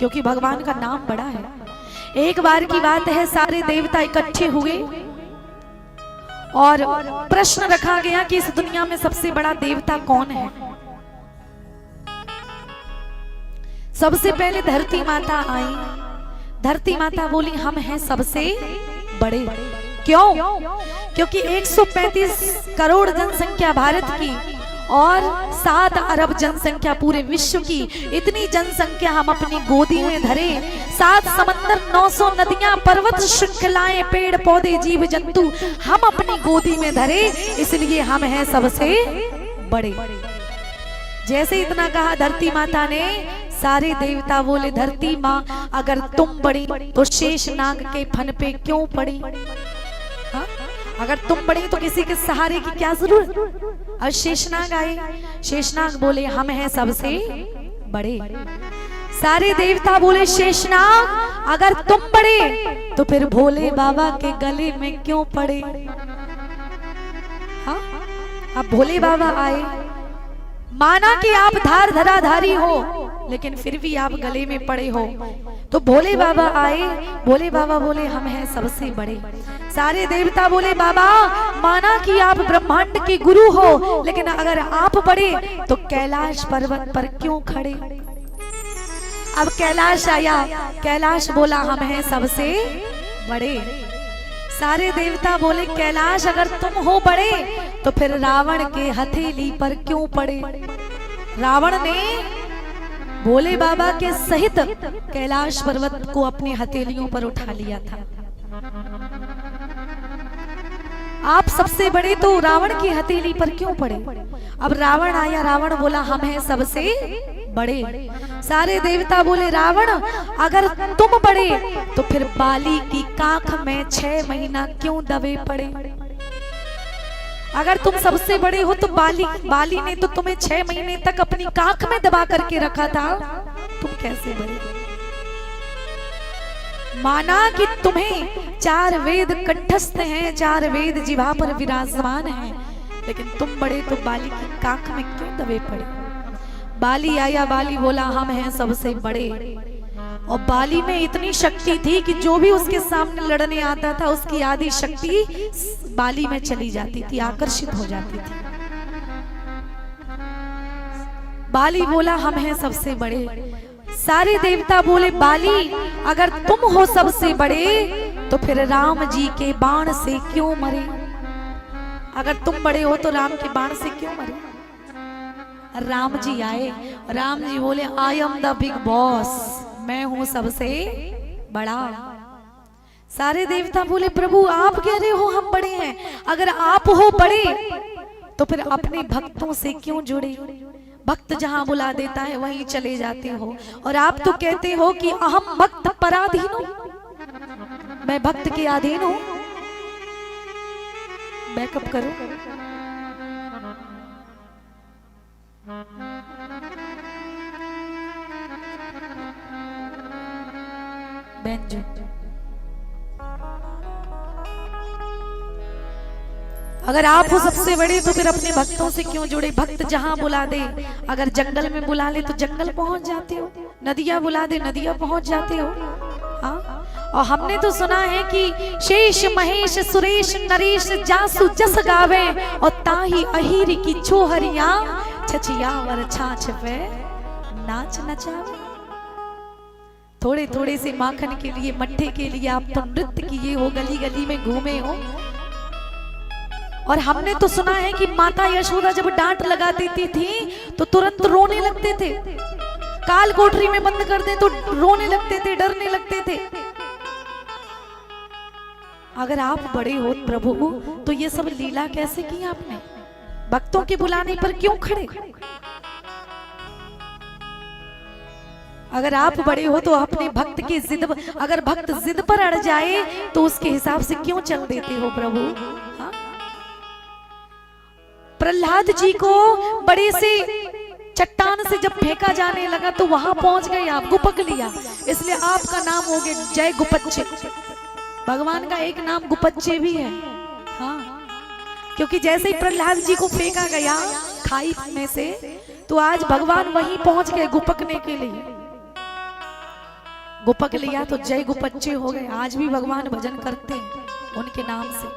क्योंकि भगवान का नाम बड़ा है। एक बार की बात है, सारे देवता इकट्ठे हुए और प्रश्न रखा गया कि इस दुनिया में सबसे बड़ा देवता कौन है। सबसे पहले धरती माता आई। धरती माता बोली हम हैं सबसे बड़े। क्यों? क्योंकि 135 करोड़ जनसंख्या भारत की और 7 अरब जनसंख्या पूरे विश्व की, इतनी जनसंख्या हम अपनी गोदी में धरे। 7 समंदर, 900 नदियां, पर्वत श्रृंखलाएं, पेड़ पौधे, जीव जंतु हम अपनी गोदी में धरे, इसलिए हम हैं सबसे बड़े। जैसे इतना कहा धरती माता ने, सारे देवता बोले धरती माँ अगर तुम बड़ी तो शेषनाग के फन पे क्यों पड़ी? हा? अगर तुम बड़ी तो किसी के सहारे की क्या जरूरत? और शेषनाग आए। शेषनाग बोले हम हैं सबसे बड़े। सारे देवता बोले शेषनाग अगर तुम बड़े तो फिर भोले बाबा के गले में क्यों पड़े? हाँ? अब भोले बाबा आए, माना कि आप धार धराधारी हो लेकिन फिर भी आप गले में पड़े हो, तो भोले बाबा आए। भोले बाबा बोले हम हैं सबसे बड़े। सारे देवता बोले बाबा माना कि आप ब्रह्मांड के गुरु हो, लेकिन अगर आप बड़े तो कैलाश पर्वत पर क्यों खड़े? अब कैलाश आया, कैलाश बोला हम हैं सबसे बड़े। सारे देवता बोले कैलाश अगर तुम हो बड़े तो फिर रावण के हथेली पर क्यों पड़े? रावण ने भोले बाबा के सहित कैलाश पर्वत को अपनी हथेलियों पर उठा लिया था। आप सबसे बड़े तो रावण की हथेली पर क्यों पड़े? अब रावण आया, रावण बोला हम हैं सबसे बड़े। सारे देवता बोले रावण अगर तुम बड़े तो फिर बाली की काख में 6 महीना क्यों दबे पड़े? अगर तुम सबसे बड़े हो तो बाली ने तो तुम्हें 6 महीने तक अपनी काख में दबा करके रखा था, तुम कैसे बड़े? माना कि तुम्हें 4 वेद कंठस्थ हैं, 4 वेद जिह्वा पर विराजमान हैं, लेकिन तुम बड़े तो बाली की काख में क्यों दबे पड़े? बाली आया, बाली बोला हम हैं सबसे बड़े। और बाली में इतनी शक्ति थी कि जो भी उसके सामने लड़ने आता था उसकी आधी शक्ति बाली में चली जाती थी, आकर्षित हो जाती थी। बाली बोला हम हैं सबसे बड़े। सारे देवता बोले बाली अगर तुम हो सबसे बड़े तो फिर राम जी के बाण से क्यों मरे? अगर तुम बड़े हो तो राम के बाण से क्यों मरे? राम जी आए, राम जी बोले I am the big boss, मैं हूं सबसे बड़ा। सारे देवता बोले प्रभु आप कह रहे हो हम बड़े हैं, अगर आप हो बड़े तो फिर अपने भक्तों से क्यों जुड़े? भक्त जहां बुला देता है वहीं चले जाते हो, और आप तो कहते हो कि अहम भक्त पराधीन हूं, मैं भक्त के अधीन हूं। बैकअप करो। बेंजो अगर आप हो सबसे बड़े तो फिर अपने भक्तों से क्यों जुड़े? भक्त जहां बुला दे, अगर जंगल में बुला ले तो जंगल पहुंच जाते हो, नदियां बुला दे नदियां पहुंच जाते हो। हाँ? और हमने तो सुना है कि शेष महेश सुरेश नरेश जासु जस गावे, और ताही अहीर की छोहरिया छछियावर छाछ पे नाच नचावे। थोड़े थोड़े से माखन के लिए, मट्ठे के लिए आप तो नृत्य किए हो, गली गली में घूमे हो। और हमने तो सुना है कि माता यशोदा जब डांट लगा देती थी तो तुरंत रोने लगते थे, काल कोठरी में बंद कर दे तो रोने लगते थे, डरने लगते थे। अगर आप बड़े हो प्रभु तो ये सब लीला कैसे की आपने? भक्तों के बुलाने पर क्यों खड़े? अगर आप बड़े हो तो अपने भक्त की जिद, अगर भक्त जिद पर अड़ जाए तो उसके हिसाब से क्यों चल देते हो प्रभु? हाँ? प्रहलाद जी को बड़े से चट्टान से जब फेंका जाने लगा तो वहां पहुंच गए आप, गुपक लिया, इसलिए आपका नाम हो गया जय गुपच्चे। भगवान का एक नाम गुपच्चे भी है। हाँ, क्योंकि जैसे ही प्रहलाद जी को फेंका गया खाई में से तो आज भगवान वहीं पहुंच गए गुपकने के लिए। गोपक लिया तो जय गोपच्चे हो गए। आज भी भगवान भजन करते हैं उनके नाम से।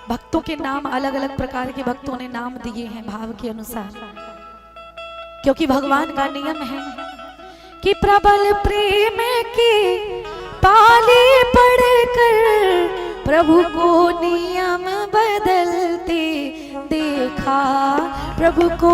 भक्तों के नाम अलग अलग प्रकार के भक्तों ने नाम दिए हैं भाव के अनुसार, क्योंकि भगवान का नियम है कि प्रबल प्रेम की पाली पढ़कर प्रभु को नियम बदलते देखा, प्रभु को